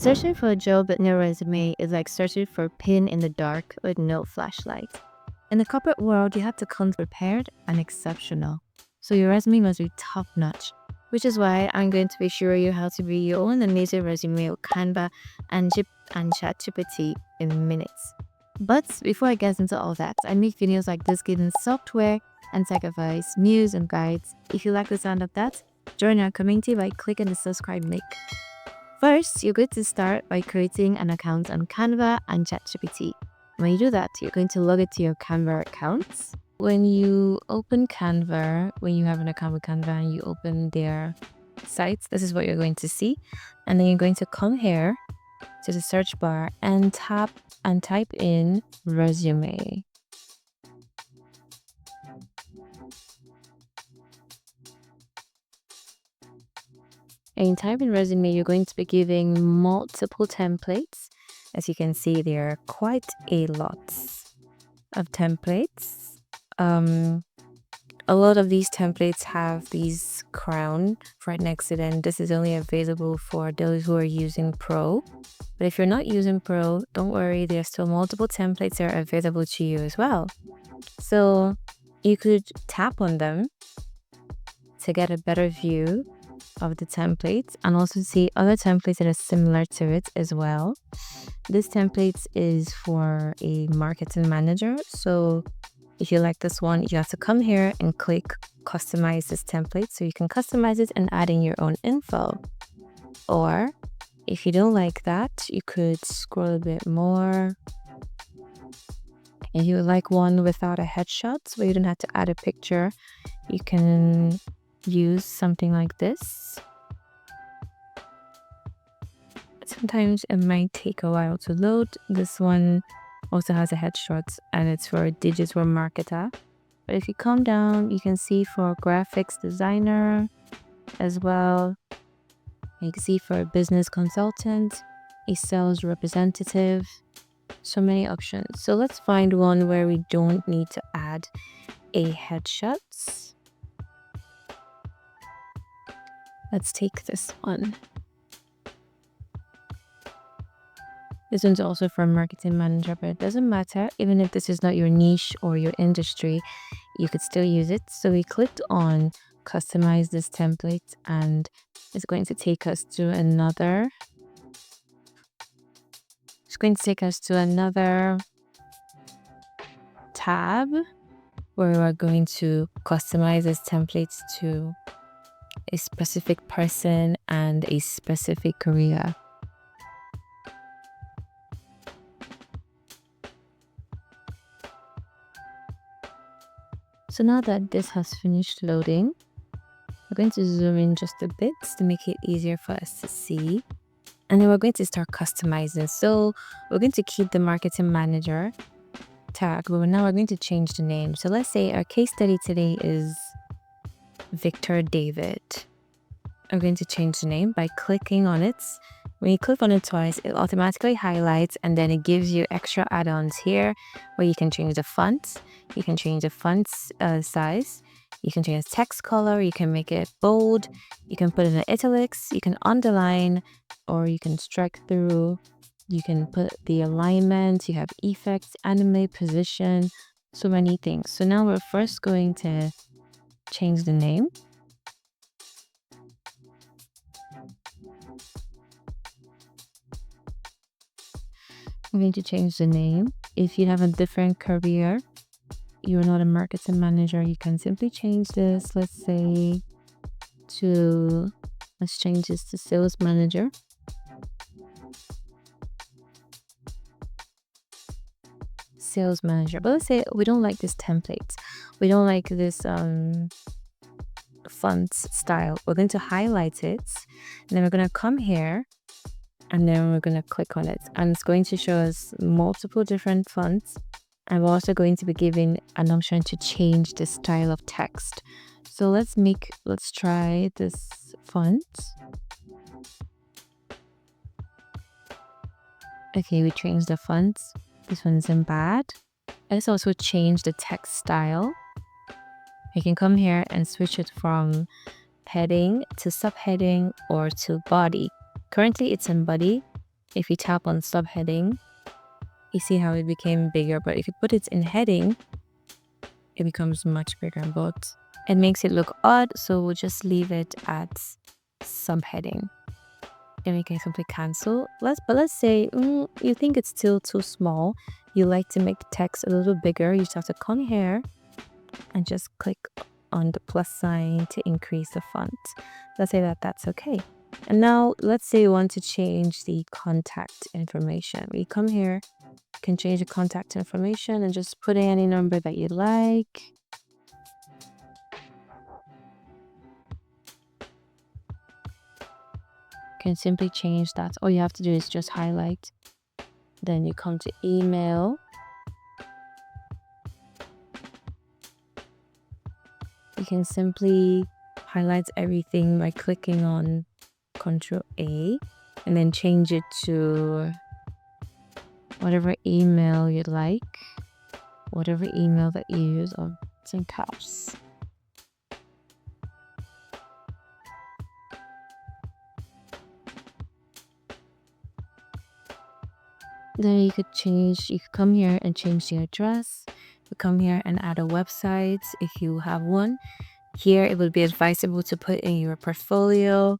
Searching for a job with no resume is like searching for a pin in the dark with no flashlight. In the corporate world, you have to come prepared and exceptional. So your resume must be top notch, which is why I'm going to be showing you how to be your own amazing resume with Canva and ChatGPT in minutes. But before I get into all that, I make videos like this giving software and tech advice, news and guides. If you like the sound of that, join our community by clicking the subscribe link. First, you're going to start by creating an account on Canva and ChatGPT. When you do that, you're going to log into your Canva account. When you open Canva, when you have an account with Canva and you open their sites, this is what you're going to see. And then you're going to come here to the search bar and type in resume. And in type in resume, you're going to be giving multiple templates. As you can see, there are quite a lot of templates. A lot of these templates have these crown right next to them. This is only available for those who are using Pro. But if you're not using Pro, don't worry, there's still multiple templates that are available to you as well. So you could tap on them to get a better view of the templates and also see other templates that are similar to it as well. This template is for a marketing manager. So if you like this one, you have to come here and click customize this template so you can customize it and add in your own info. Or if you don't like that, you could scroll a bit more. If you like one without a headshot, where you don't have to add a picture, you can use something like this. Sometimes it might take a while to load. This one also has a headshot and it's for a digital marketer. But if you come down, you can see for graphics designer as well. You can see for a business consultant, a sales representative, so many options. So let's find one where we don't need to add a headshot. Let's take this one. This one's also for a marketing manager, but it doesn't matter. Even if this is not your niche or your industry, you could still use it. So we clicked on customize this template and it's going to take us to another. It's going to take us to another tab where we're going to customize this template to a specific person and a specific career. So now that this has finished loading, we're going to zoom in just a bit to make it easier for us to see. And then we're going to start customizing. So we're going to keep the marketing manager tag, but now we're going to change the name. So let's say our case study today is Victor David. I'm going to change the name by clicking on it. When you click on it twice, it automatically highlights and then it gives you extra add-ons here where you can change the font, you can change the font size, you can change the text color, you can make it bold, you can put in the italics, you can underline, or you can strike through, you can put the alignment, you have effects, animate, position, so many things. So now we're first going to change the name. I'm going to change the name. If you have a different career, you're not a marketing manager, you can simply change this. Let's change this to sales manager. Sales manager. But let's say we don't like this template. We don't like this font style. We're going to highlight it. And then we're going to come here. And then we're going to click on it and it's going to show us multiple different fonts. And we're also going to be given an option to change the style of text. So let's try this font. Okay, we changed the fonts. This one isn't bad. Let's also change the text style. You can come here and switch it from heading to subheading or to body. Currently it's in body, if you tap on subheading, you see how it became bigger, but if you put it in heading, it becomes much bigger, but it makes it look odd, so we'll just leave it at subheading. Then we can simply cancel. Let's say you think it's still too small. You like to make the text a little bigger. You just have to come here and just click on the plus sign to increase the font. Let's say that's okay. And now let's say you want to change the contact information. We come here, you can change the contact information and just put in any number that you like. You can simply change that. All you have to do is just highlight. Then you come to email. You can simply highlight everything by clicking on Ctrl A and then change it to whatever email you'd like, whatever email that you use, or it's in caps. Then you could come here and change the address. You come here and add a website if you have one. Here it would be advisable to put in your portfolio,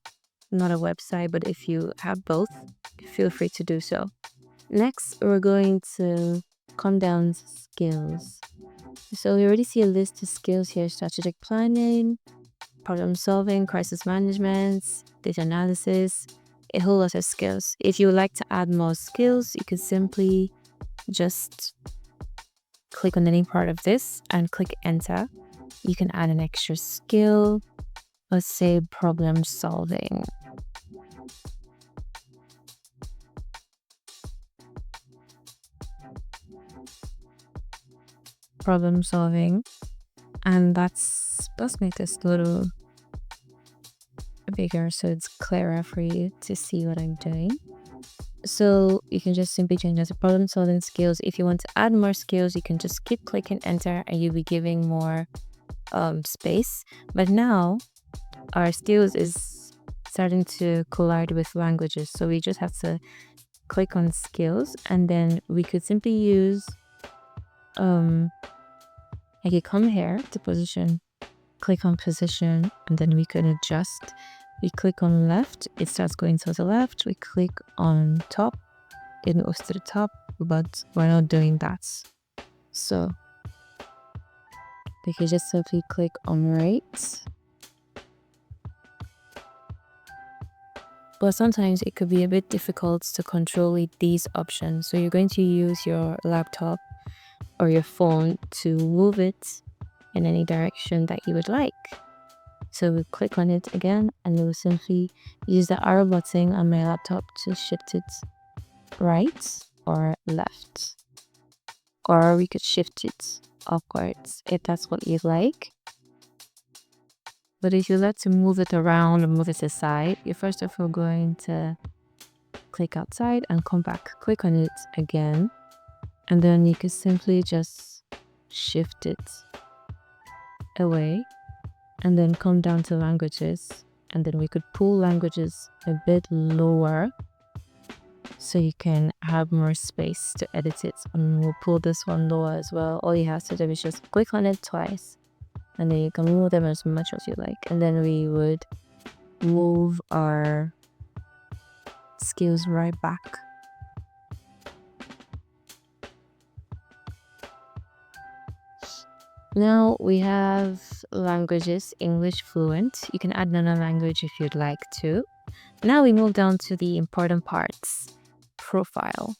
not a website, but if you have both, feel free to do so. Next, we're going to come down to skills. So we already see a list of skills here: strategic planning, problem solving, crisis management, data analysis, a whole lot of skills. If you would like to add more skills, you can simply just click on any part of this and click enter. You can add an extra skill. Let's say problem solving. Problem solving. And let's make this a little bigger so it's clearer for you to see what I'm doing. So you can just simply change it to problem solving skills. If you want to add more skills, you can just keep clicking enter and you'll be giving more space. But now our skills is starting to collide with languages, so we just have to click on skills, and then we could simply use like you come here to position, click on position, and then we can adjust. We click on left, it starts going to the left. We click on top, it goes to the top, but we're not doing that. So we can just simply click on right. But sometimes it could be a bit difficult to control these options. So you're going to use your laptop or your phone to move it in any direction that you would like. So we click on it again and we'll simply use the arrow button on my laptop to shift it right or left. Or we could shift it upwards if that's what you'd like. But if you like to move it around or move it aside, you're first of all going to click outside and come back. Click on it again. And then you can simply just shift it away and then come down to languages. And then we could pull languages a bit lower so you can have more space to edit it. And we'll pull this one lower as well. All you have to do is just click on it twice. And then you can move them as much as you like. And then we would move our skills right back. Now we have languages, English fluent. You can add another language if you'd like to. Now we move down to the important parts, profile.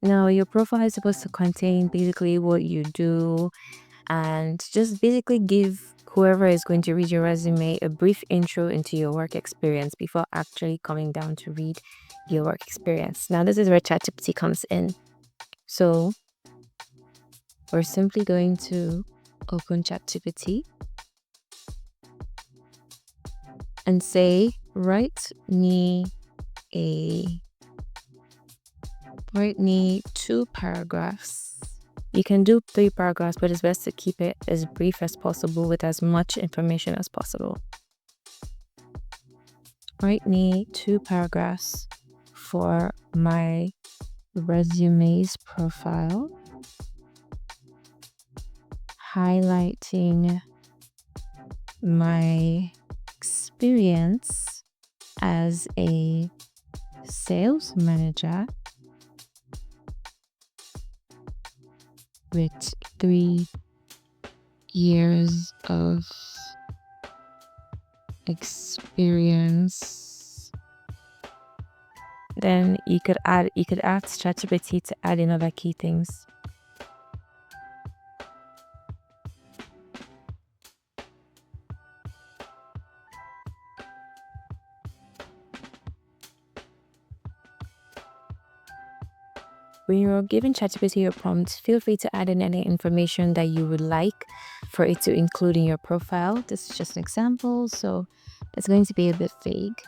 Now your profile is supposed to contain basically what you do and just basically give whoever is going to read your resume a brief intro into your work experience before actually coming down to read your work experience. Now this is where ChatGPT comes in. So we're simply going to open ChatGPT and say, write me 2 paragraphs. You can do 3 paragraphs, but it's best to keep it as brief as possible with as much information as possible. Write me 2 paragraphs for my resumes profile, highlighting my experience as a sales manager with 3 years of experience. Then you could ask ChatGPT to add in other key things. When you're giving ChatGPT your prompt, feel free to add in any information that you would like for it to include in your profile. This is just an example, so it's going to be a bit vague.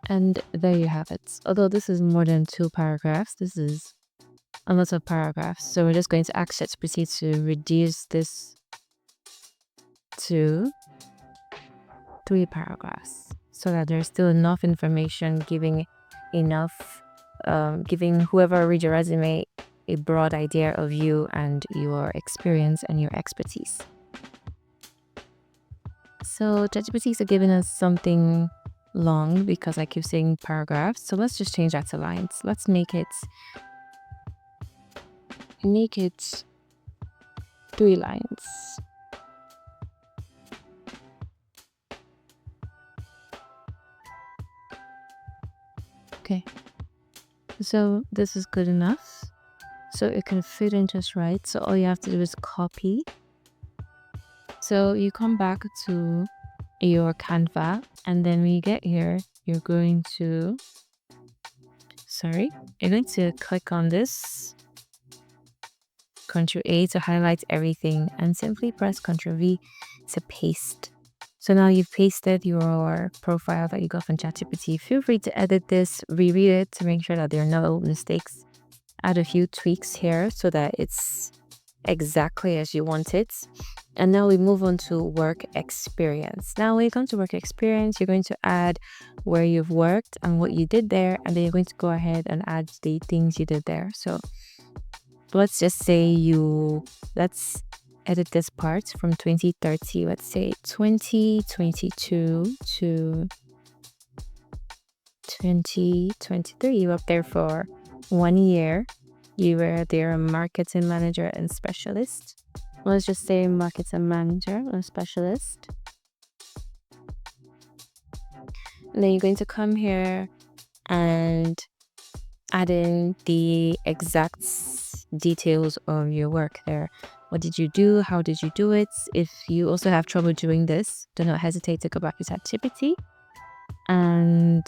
And there you have it. Although this is more than 2 paragraphs, this is a lot of paragraphs. So we're just going to ask ChatGPT to reduce this to 3 paragraphs so that there's still enough information giving whoever reads your resume a broad idea of you and your experience and your expertise. So ChatGPT is giving us something long because I keep saying paragraphs. So let's just change that to lines. Let's make it 3 lines. Okay, so this is good enough. So it can fit in just right. So all you have to do is copy. So you come back to your Canva, and then when you get here, you're going to click on this, Ctrl A to highlight everything, and simply press Ctrl V to paste. So now you've pasted your profile that you got from ChatGPT. Feel free to edit this, reread it to make sure that there are no mistakes. Add a few tweaks here so that it's exactly as you want it. And now we move on to work experience. Now when you come to work experience, you're going to add where you've worked and what you did there, and then you're going to go ahead and add the things you did there. So let's just say let's edit this part from 2030, let's say 2022 to 2023. You were up there for 1 year. You were there a marketing manager and specialist. Let's just say marketing manager and specialist. And then you're going to come here and add in the exact details of your work there. What did you do? How did you do it? If you also have trouble doing this, do not hesitate to go back to ChatGPT and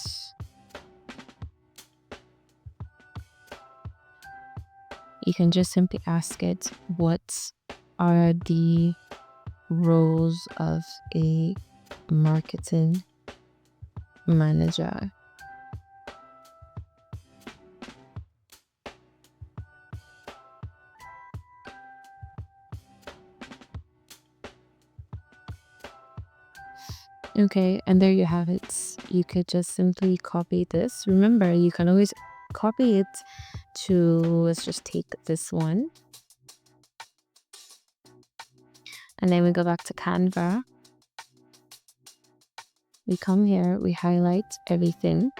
you can just simply ask it, what are the roles of a marketing manager? Okay, and there you have it. You could just simply copy this. Remember, you can always copy it to, let's just take this one. And then we go back to Canva. We come here, we highlight everything.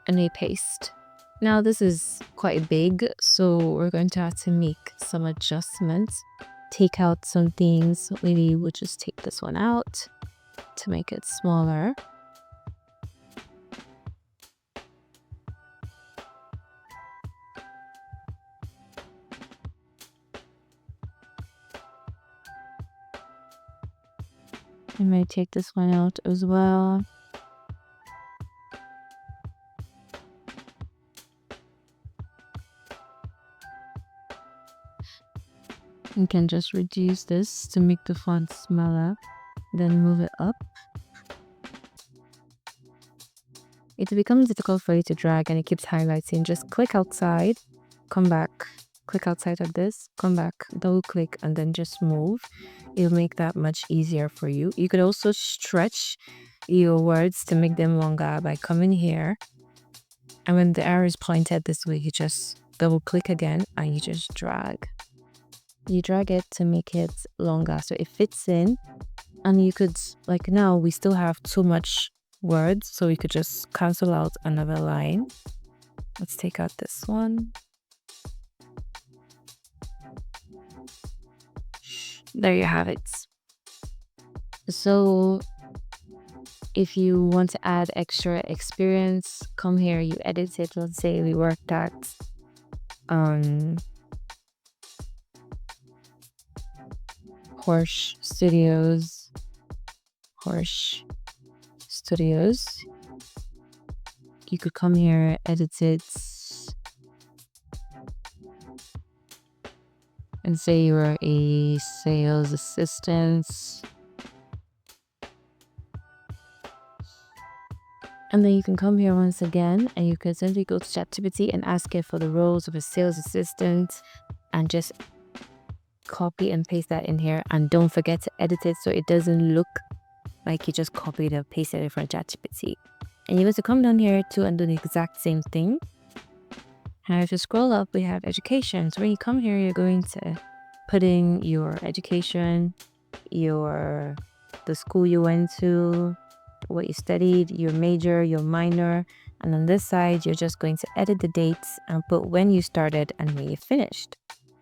And we paste. Now this is quite big, so we're going to have to make some adjustments. Take out some things. Maybe we'll just take this one out to make it smaller. I might take this one out as well. You can just reduce this to make the font smaller, then move it up. It becomes difficult for you to drag and it keeps highlighting. Just click outside, come back, click outside of this, come back, double click, and then just move. It'll make that much easier for you. You could also stretch your words to make them longer by coming here. And when the arrow is pointed this way, you just double click again and you just drag. You drag it to make it longer so it fits in. And you could, like now, we still have too much words, so we could just cancel out another line. Let's take out this one. There you have it. So if you want to add extra experience, come here, you edit it. Let's say we worked at Horse Studios. You could come here, edit it, and say you are a sales assistant. And then you can come here once again and you can simply go to ChatGPT and ask it for the roles of a sales assistant and just copy and paste that in here. And don't forget to edit it so it doesn't look like you just copied and pasted it from ChatGPT. And you're going to come down here too and do the exact same thing. And if you scroll up, we have education. So when you come here, you're going to put in your education, the school you went to, what you studied, your major, your minor, and on this side you're just going to edit the dates and put when you started and when you finished.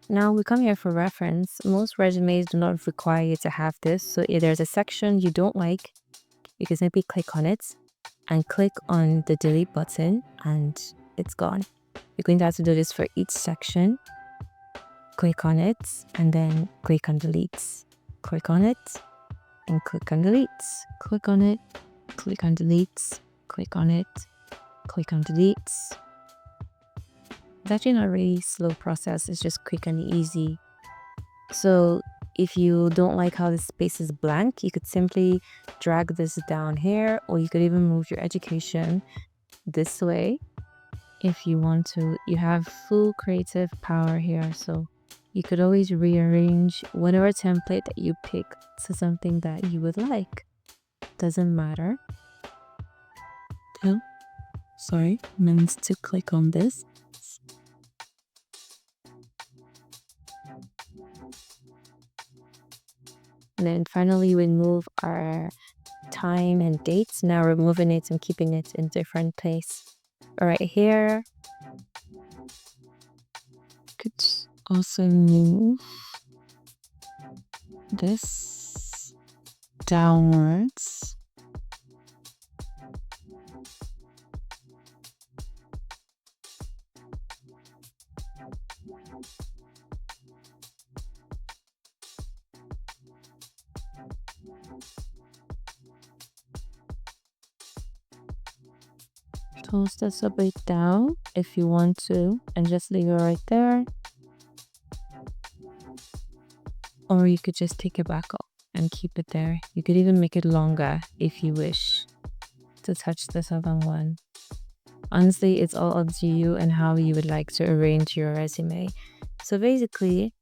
Now we come here for reference. Most resumes do not require you to have this, so if there's a section you don't like, you can simply click on it and click on the delete button and it's gone. You're going to have to do this for each section. Click on it and then click on delete. Click on it and click on delete. Click on it, click on delete, click on it, click on delete. It's actually not a really slow process, it's just quick and easy. So if you don't like how the space is blank, you could simply drag this down here, or you could even move your education this way if you want to. You have full creative power here, so you could always rearrange whatever template that you pick to something that you would like. Doesn't matter. Oh, sorry, meant to click on this. And then finally we move our time and dates. Now we're moving it and keeping it in different place. Right here. Could also move this downwards. Toast this a bit down if you want to and just leave it right there. Or you could just take it back up and keep it there. You could even make it longer if you wish to touch this other one. Honestly, it's all up to you and how you would like to arrange your resume. So basically,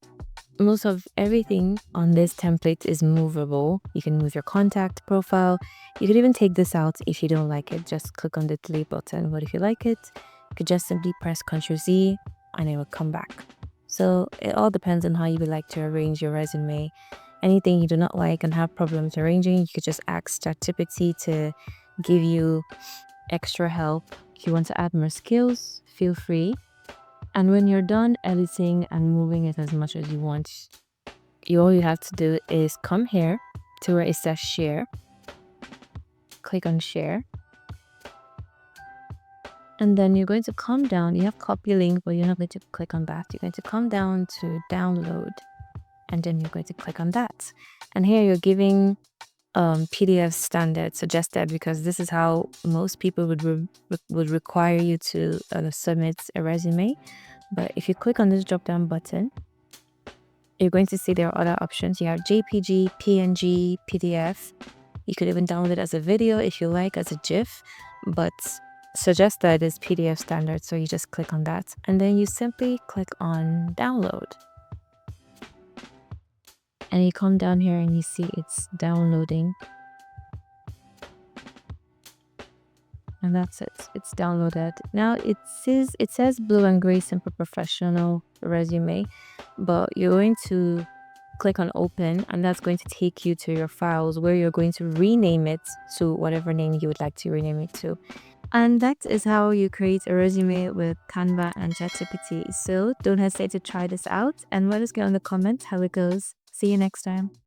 most of everything on this template is movable. You can move your contact profile. You could even take this out if you don't like it. Just click on the delete button. But if you like it, you could just simply press Ctrl+Z and it will come back. So it all depends on how you would like to arrange your resume. Anything you do not like and have problems arranging, you could just ask ChatGPT to give you extra help. If you want to add more skills, feel free. And when you're done editing and moving it as much as you want, all you have to do is come here to where it says share. Click on share. And then you're going to come down. You have copy link, but you're not going to click on that. You're going to come down to download. And then you're going to click on that. And here you're giving PDF standard suggested, because this is how most people would require you to submit a resume. But if you click on this drop down button, you're going to see there are other options. You have JPG, PNG, PDF. You could even download it as a video if you like, as a GIF. But suggested is PDF standard, so you just click on that and then you simply click on download. And you come down here and you see it's downloading. And that's it. It's downloaded. Now it says blue and gray simple professional resume, but you're going to click on open and that's going to take you to your files where you're going to rename it to whatever name you would like to rename it to. And that is how you create a resume with Canva and ChatGPT. So don't hesitate to try this out and let us know in the comments how it goes. See you next time.